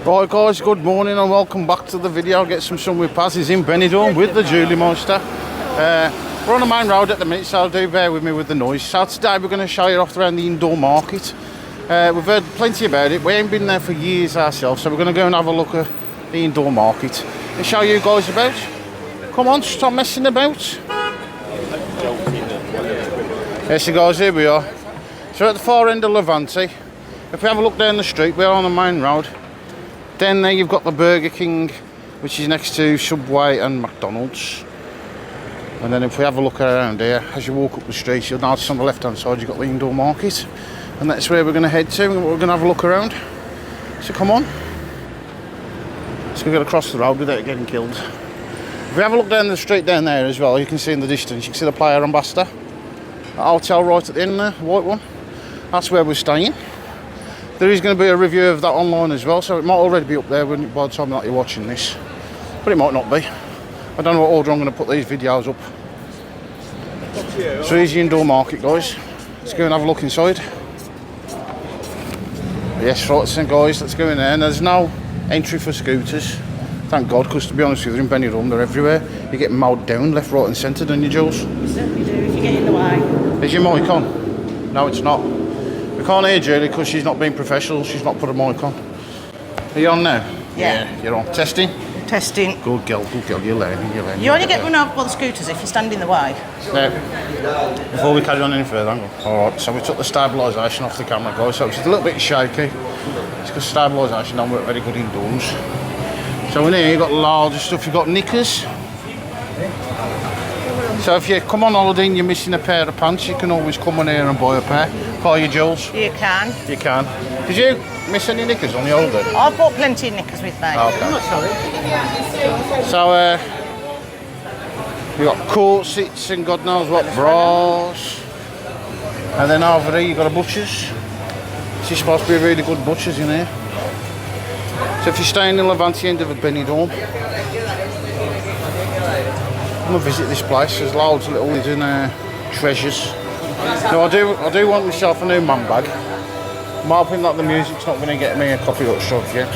Right guys, good morning and welcome back to the video. Get some sun with passes in Benidorm with the Julie Monster. We're on the main road at the minute, so do bear with me with the noise. So today we're going to show you off around the indoor market. We've heard plenty about it. We ain't been there for years ourselves, so we're going to go and have a look at the indoor market and show you guys about. Come on, stop messing about. Yes, so guys, here we are. So at the far end of Levante, if we have a look down the street, we're on the main road. Then there you've got the Burger King, which is next to Subway and McDonald's. And then if we have a look around here, as you walk up the street, you'll notice on the left hand side you've got the indoor market. And that's where we're going to head to, and we're going to have a look around. So come on. Let's go get across the road without getting killed. If we have a look down the street down there as well, you can see in the distance, you can see the Player Ambassador. That hotel right at the end there, the white one. That's where we're staying. There is going to be a review of that online as well, so it might already be up there by the time that you're watching this. But it might not be. I don't know what order I'm going to put these videos up. So here's the indoor market, guys. Let's go and have a look inside. Yes, right, so guys, let's go in there. And there's no entry for scooters. Thank God, because to be honest with you, in Benidorm, they're everywhere. You get mowed down left, right and centre, don't you, Jules? You certainly do, if you get in the way. Is your mic on? No, it's not. We can't hear Julie because she's not being professional. She's not put a mic on. Are you on now? Yeah. You're on. Testing? Testing. Good girl, you're learning, You only get run over by the scooters if you stand in the way. Now, before we carry on any further, alright, so we took the stabilisation off the camera, guys, so it's a little bit shaky. It's because stabilisation don't work very good indoors. So in here you've got loads of stuff. You've got knickers. So if you come on holiday and you're missing a pair of pants, you can always come on here and buy a pair. Can't you, Jules? You can. You can. Did you miss any knickers on the holiday? I've bought plenty of knickers with me. Okay. So you've got court seats and God knows what, bras. And then over there you've got a butcher's. This is supposed to be a really good butcher's in here. So if you're staying in Levante end of a Benidorm, I'm going to visit this place. There's loads of little hidden treasures. Now I do want myself a new man bag. I'm hoping that the music's not going to get me a copyright strike yet.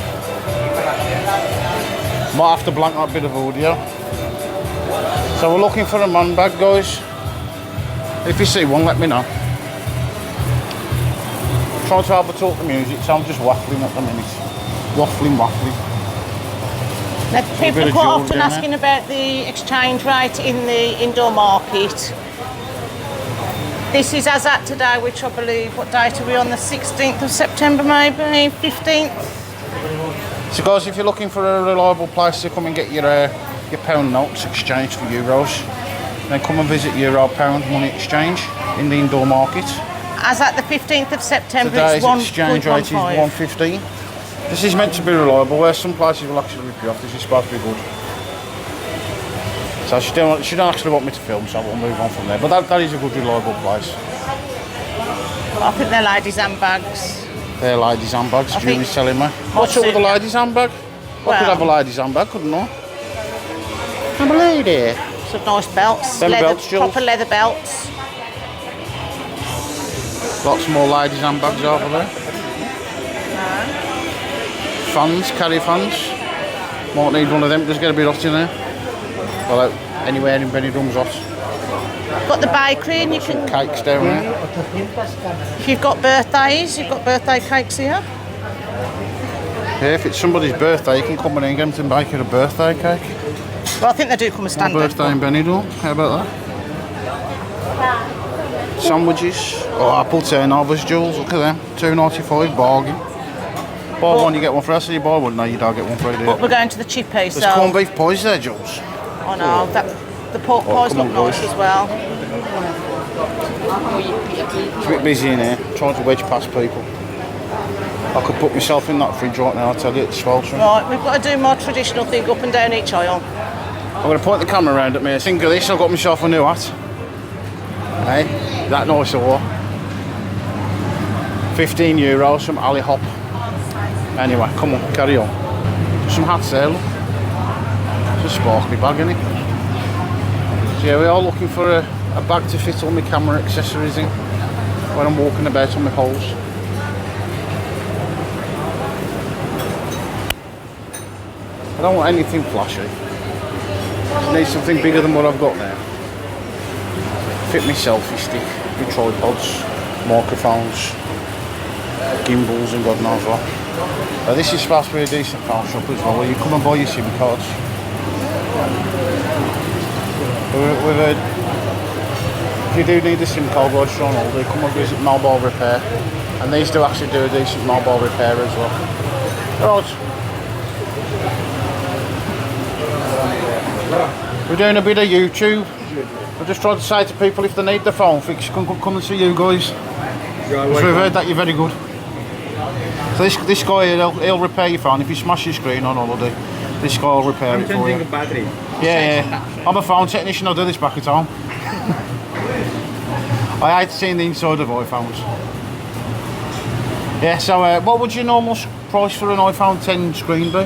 Might have to blank that bit of audio. So we're looking for a man bag, guys. If you see one, let me know. I'm trying to overtalk the music, so I'm just waffling at the minute. Waffling. Now, people are quite often asking about the exchange rate in the indoor market. This is as at today, which I believe, what date are we on? The 16th of September, maybe 15th. So, guys, if you're looking for a reliable place to come and get your pound notes exchanged for euros, then come and visit Euro Pound Money Exchange in the indoor market. As at the 15th of September, today's it's exchange rate is 1.15. This is meant to be reliable, where some places will actually rip you off. This is supposed to be good. So she don't actually want me to film, so we'll move on from there. But that is a good, reliable place. I think they're ladies' handbags. They're ladies' handbags, Julie's telling me. What's up with the ladies' handbag? I could have a ladies' handbag, couldn't I? I'm a lady. Some nice belts. Proper leather belts. Lots more ladies' handbags over there. Fans, carry fans. Might need one of them, just get a bit hot in there. Well, anywhere in Benidorm's hot. Got the bakery and you can... Cakes down there. If you've got birthdays, you've got birthday cakes here. Yeah, if it's somebody's birthday, you can come in and get them to bake you a birthday cake. Well, I think they do come as standard. Birthday in Benidorm, how about that? Sandwiches. Oh, apple turnovers, Jules, look at them. $2.95, bargain. Buy one, you get one for us, so you buy one, no, you don't get one for it. But we're going to the chippy, so... There's corned beef pies there, Jules. Oh no, the pork pies look nice as well. It's a bit busy in here, trying to wedge past people. I could put myself in that fridge right now, I tell you, it's sweltering. Right, we've got to do my traditional thing up and down each aisle. I'm going to point the camera around at me. I think of this, I've got myself a new hat. Hey, that nice or what? €15 from Ali Hop. Anyway, come on, carry on. Some hats there, look. It's a sparkly bag, isn't it? So yeah, we are looking for a bag to fit all my camera accessories in when I'm walking about on my poles. don't want anything flashy. I need something bigger than what I've got now. Fit me selfie stick, my tripods, microphones, gimbals and God knows what. This is supposed to be a decent phone shop as well, where you come and buy your SIM cards. We've heard if you do need a SIM card whilst you're on holiday, come and visit Mobile Repair. And these do actually do a decent mobile repair as well. Right. We're doing a bit of YouTube. I just tried to say to people if they need the phone fixed, come and see you guys. Because we've heard that you're very good. So this guy, he'll repair your phone. If you smash your screen on holiday, this guy will repair it for you. The battery. Yeah. I'm a phone technician, I'll do this back at home. I hate seeing the inside of iPhones. Yeah, so what would your normal price for an iPhone 10 screen be?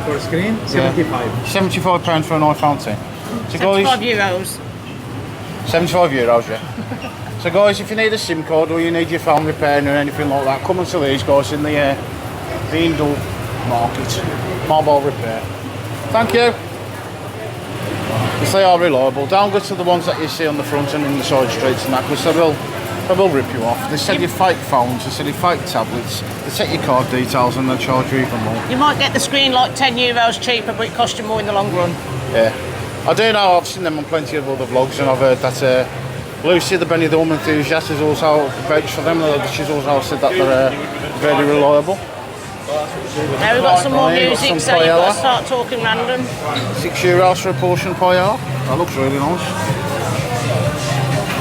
For a screen? 75. £75 for an iPhone 10. So guys, €75. €75, yeah. So guys, if you need a SIM card or you need your phone repaired or anything like that, come and see these guys in the indoor market, mobile repair. Thank you. Because they are reliable. Don't go to the ones that you see on the front and in the side streets and that, because they will rip you off. They sell you fake phones, they sell you fake tablets, they take your card details and they'll charge you even more. You might get the screen like €10 cheaper, but it costs you more in the long run. Yeah. I do know, I've seen them on plenty of other vlogs, and I've heard that Lucy, the Benidorm enthusiast, has also vouched for them. She's also said that they're very reliable. Now we've got some more music, so you've got to start talking random. €6 for a portion paella. That looks really nice.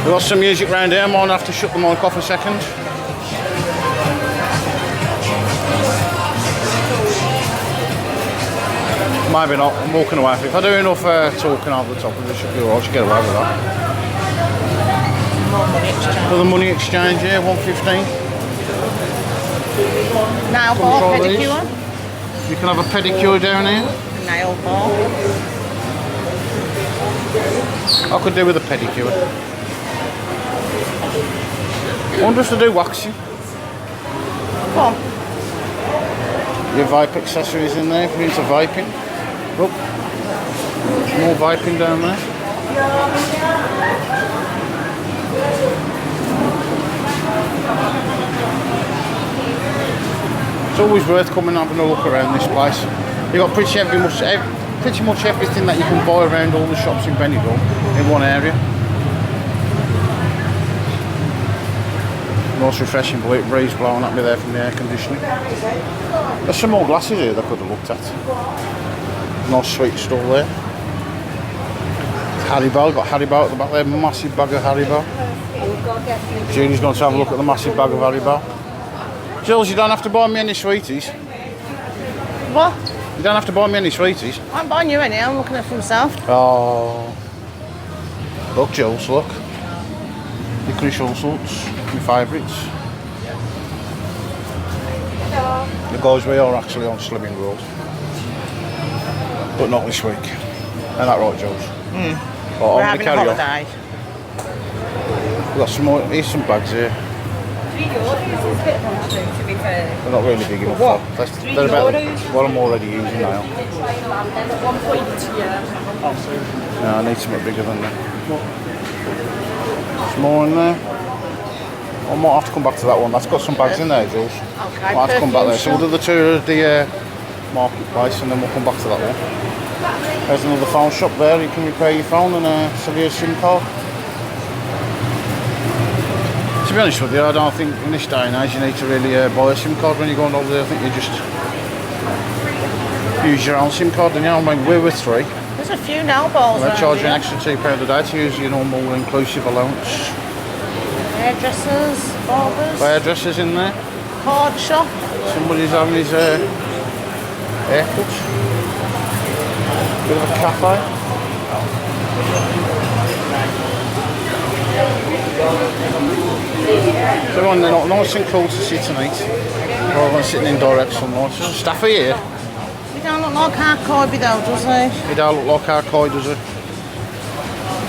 We've got some music round here. I might have to shut the mic off a second. Maybe not. I'm walking away. If I do enough talking over the top of it, should be alright. I should get away with that. More money exchange. For the money exchange here, $1.15. Nail bar, pedicure. You can have a pedicure down here. Nail bar. I could do with a pedicure. I wonder if they do waxing. Come on. Your vape accessories in there if you're into vaping. Look, more vaping down there. It's always worth coming and having a look around this place. You've got pretty much everything that you can buy around all the shops in Benidorm in one area. Nice refreshing breeze blowing at me there from the air conditioning. There's some more glasses here that I could have looked at. Nice sweet stall there. Haribo, got Haribo at the back there, massive bag of Haribo. Julie's going to have a look at the massive bag of Haribo. Jules, you don't have to buy me any sweeties. What? You don't have to buy me any sweeties. I'm buying you any, I'm looking at it for myself. Oh. Look, Jules, look. Licorice all sorts, my favourites. The guys, we are actually on Slimming World. But not this week. Ain't that right, Jules? Right, We're having a holiday. We've got some more, here's some bags here. They're not really big enough. What? They're about what I'm already using now. No, I need something bigger than that. There's more in there. I might have to come back to that one. That's got some bags in there, Jules. Okay, Might have to come back there. So we'll do the tour of the marketplace and then we'll come back to that one. There's another phone shop there. You can repair your phone and sell you a SIM card. To be honest with you, I don't think in this day and age you need to really buy a SIM card when you go on holiday. I think you just use your own SIM card. And you know, I mean, we're with three. There's a few nail balls. They charge you an extra £2 a day to use your normal inclusive allowance. Hairdressers, barbers. Hairdressers in there. Card shop. Somebody's having his haircut. Bit of a cafe. So they're not nice and cool to sit and eat rather than sitting in direct sunlight. Staff are here. He don't look like Arcaiby though, does he? He don't look like Arcai, does he?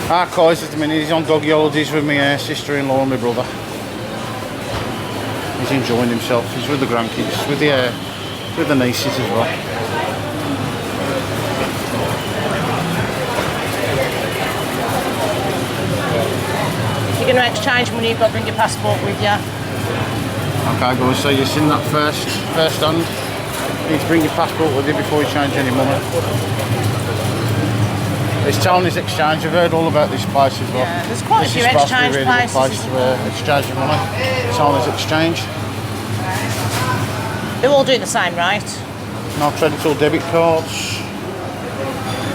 Arcai's at the minute, he's on doggy holidays with my sister-in-law and my brother. He's enjoying himself, he's with the grandkids, with the nieces as well. you're going to exchange money, you've got to bring your passport with you. Okay, guys, so you've seen that first stand. You need to bring your passport with you before you change any money. It's Tony's Exchange. I've heard all about this place as well. Yeah, there's quite a few This is supposed to be exchange a really good places. place to exchange your money. Tony's Exchange. They all do the same, right? No credit or debit cards.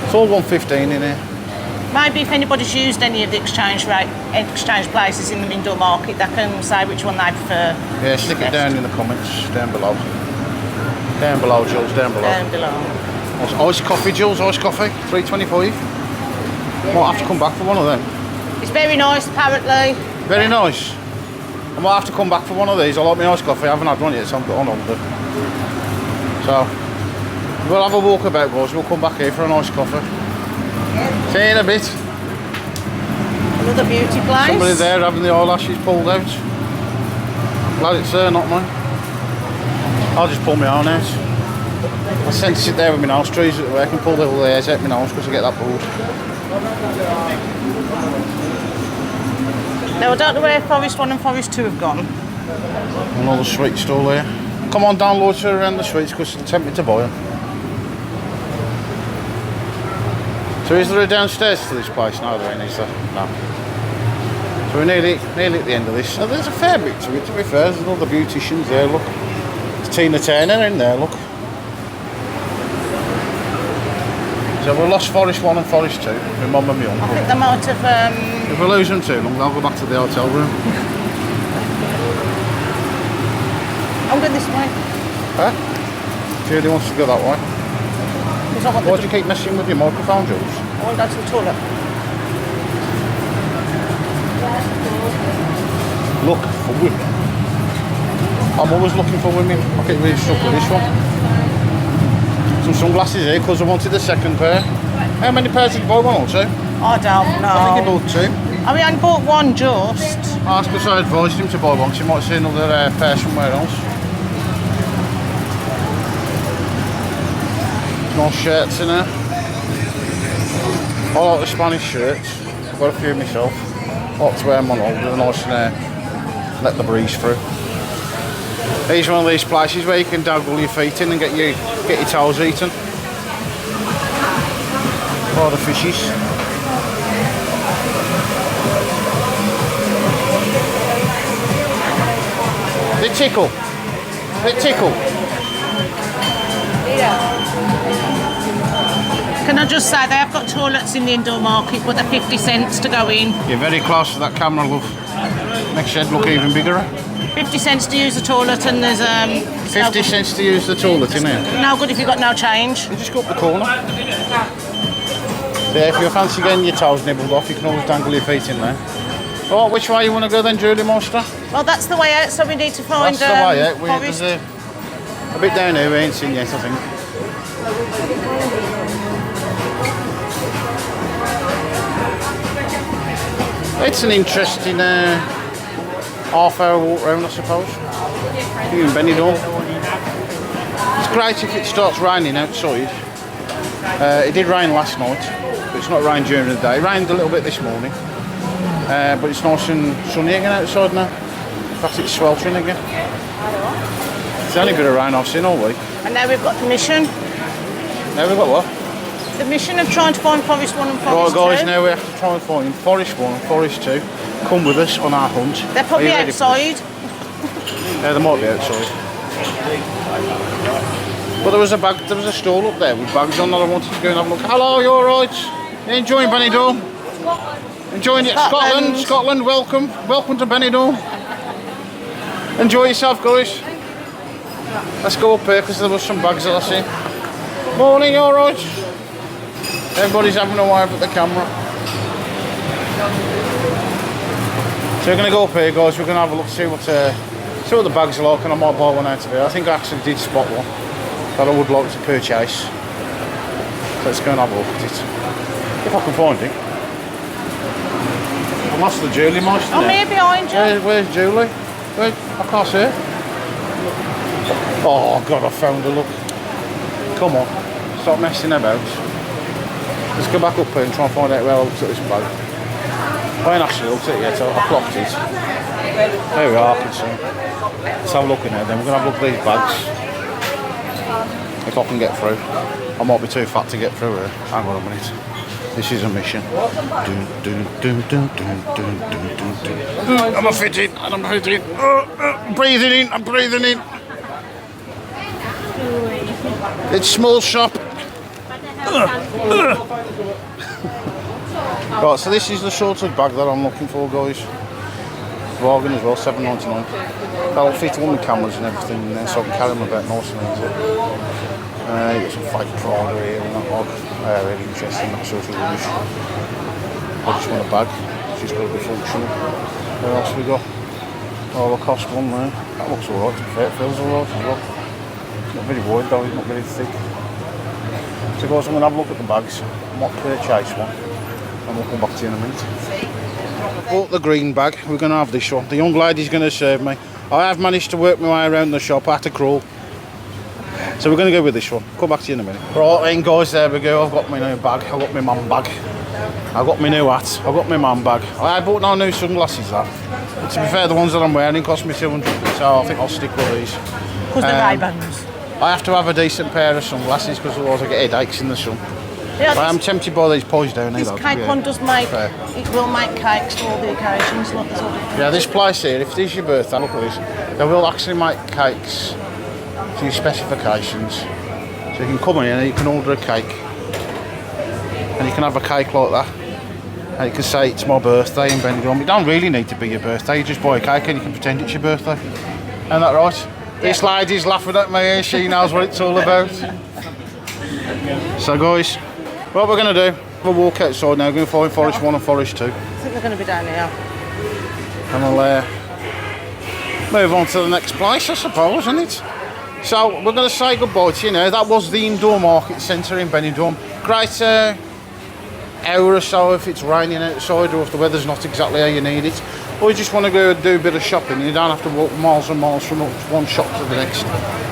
It's all 115 in here. Maybe if anybody's used any of the exchange places in the Benidorm market, they can say which one they prefer. Yeah, stick it down in the comments, down below. Down below, Jules, down below. Down below. Iced coffee, Jules, iced coffee, 3.25. Might have to come back for one of them. It's very nice, apparently. Very nice. I might have to come back for one of these. I like my iced coffee. I haven't had one yet, so I'm on order. So, we'll have a walk about, guys. We'll come back here for a nice coffee. See you in a bit. Another beauty place. Somebody there having the eyelashes pulled out. Glad it's her, not mine. I'll just pull my own out. I tend to sit there with my nose trees at work and pull the little hairs out my nose because I get that bored. Now, I don't know where Forest 1 and Forest 2 have gone. Another sweet stall here. Come on down, loiter around the sweets because it'll tempt me to buy them. So is there a downstairs to this place? No, there ain't, is there? No. So we're nearly at the end of this. Now, there's a fair bit to it, to be fair. There's all the beauticians there, look. There's Tina Turner in there, look. So we lost Forest 1 and Forest 2. My mum and my uncle. I think they might have... If we lose them too long, I'll go back to the hotel room. I'm going this way. Huh? Julie wants to go that way. Why do you keep messing with your microphone, Jules? I want to go to the toilet. Look for women. I'm always looking for women. I get really stuck with this one. Some sunglasses here because I wanted the second pair. How many pairs did you buy? One or two? I don't know. I think you bought two. We only bought one just. Ask us, I advised him to buy one, so you might see another pair somewhere else. Nice shirts in there. I like the Spanish shirts. I've got a few myself. I like to wear them on all. They're nice and let the breeze through. Here's one of these places where you can dangle your feet in and get your toes eaten. All the fishies. They tickle. They tickle. Yeah. Can I just say, they have got toilets in the indoor market, but they're 50 cents to go in. You're very close to that camera, love. Makes your head look even bigger. 50 cents to use the toilet, and there's 50 cents to use the toilet, in here. no good if you've got no change. You just go up the corner. So if you fancy getting your toes nibbled off, you can always dangle your feet in there. Right, which way you want to go then, Julie Monster? Well, that's the way out, so we need to find That's the way out. Forest. There's a bit down here we ain't seen yet, I think. It's an interesting half-hour walk round, I suppose. Here in Benidorm. It's great if it starts raining outside. It did rain last night, but it's not rained during the day. It rained a little bit this morning, but it's nice and sunny again outside now. In fact, it's sweltering again. It's the only bit of rain I've seen all week. And now we've got the mission. Now we've got what? The mission of trying to find Forest 1 and Forest 2. Right, guys, now we have to try and find Forest 1 and Forest 2. Come with us on our hunt. They're probably outside. Yeah, they might be outside. But there was a stall up there with bags on that I wanted to go and have a look. Hello, you alright? You enjoying Benidorm? Enjoying it? Scotland, welcome. Welcome to Benidorm. Enjoy yourself, guys. Let's go up here because there was some bags that I seen. Morning, you alright? Everybody's having a wave at the camera. So we're going to go up here, guys. We're going to have a look, see what the bags are like, and I might buy one out of here. I think I actually did spot one that I would like to purchase. So let's go and have a look at it. If I can find it. I lost the Julie Meister. I'm here behind you. Where's Julie? I can't see her. Oh God, I found her, look. Come on, stop messing about. Let's go back up here and try and find out where I looked at this bag. I ain't actually looked at it yet, I clocked it. There we are, I can see. Let's have a look in there then. We're going to have a look at these bags. If I can get through. I might be too fat to get through here. Hang on a minute. This is a mission. I'm fitting. I'm fitting. I'm breathing in. I'm breathing in. It's small shop. Right, so this is the sorted bag that I'm looking for, guys. Bargain as well, $7.99. That'll fit all my cameras and everything in there, so I can carry them about nice and easy. You got some fake Prada here and that lot. Really interesting, that sort of rubbish. I just want a bag. She's got to be functional. What else have we got? Oh, the cost one there. That looks alright, to be fair. It feels alright as well. It's not very wide though, it's not very thick. So guys, I'm going to have a look at the bags. I might purchase one. And we'll come back to you in a minute. Bought the green bag. We're going to have this one. The young lady's going to serve me. I have managed to work my way around the shop. I had to crawl. So we're going to go with this one. Come back to you in a minute. Right then guys, there we go. I've got my new bag. I've got my mum bag. I've got my new hat. I've got my mum bag. I bought no new sunglasses that. But to be fair, the ones that I'm wearing cost me 200. So I think I'll stick with these. Because they're Ray-Bans. I have to have a decent pair of sunglasses because otherwise I get headaches in the sun. Yeah, I am tempted by these pies down here. This cake one does make, it will make cakes to all the occasions. Like this yeah, this place here, if it is your birthday, look at this, they will actually make cakes to your specifications. So you can come in and you can order a cake. And you can have a cake like that. And you can say it's my birthday in Benidorm. It don't really need to be your birthday, you just buy a cake and you can pretend it's your birthday. Isn't that right? Yeah. This lady's laughing at me here, she knows what it's all about. So guys, what we're going to do, we'll walk outside now, we're going to find Forest 1 and Forest 2. I think we're going to be down here. And we'll move on to the next place, I suppose, isn't it? So we're going to say goodbye to you now. That was the indoor market centre in Benidorm. Great hour or so if it's raining outside or if the weather's not exactly how you need it. Or you just want to go do a bit of shopping. You don't have to walk miles and miles from one shop to the next.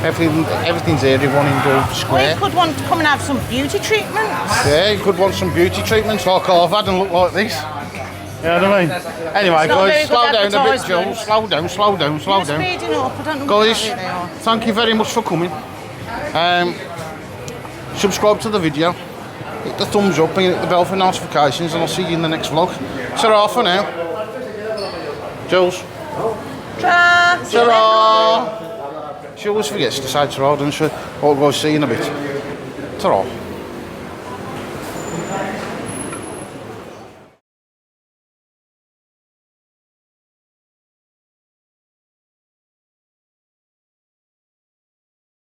Everything's here in one indoor square. Or you could want to come and have some beauty treatments. Yeah, you could want some beauty treatments like I've had and look like this. You know what I mean? Anyway, guys, slow down a bit, Joel. Slow down, slow down, slow down. Speeding up. I don't know guys, thank you very much for coming. Subscribe to the video. Hit the thumbs up and hit the bell for notifications, and I'll see you in the next vlog. Ta-ra for now. Jules. Ta-ra. Ta-ra. She always forgets to say ta-ra, doesn't she? I'll go see you in a bit. Ta-ra.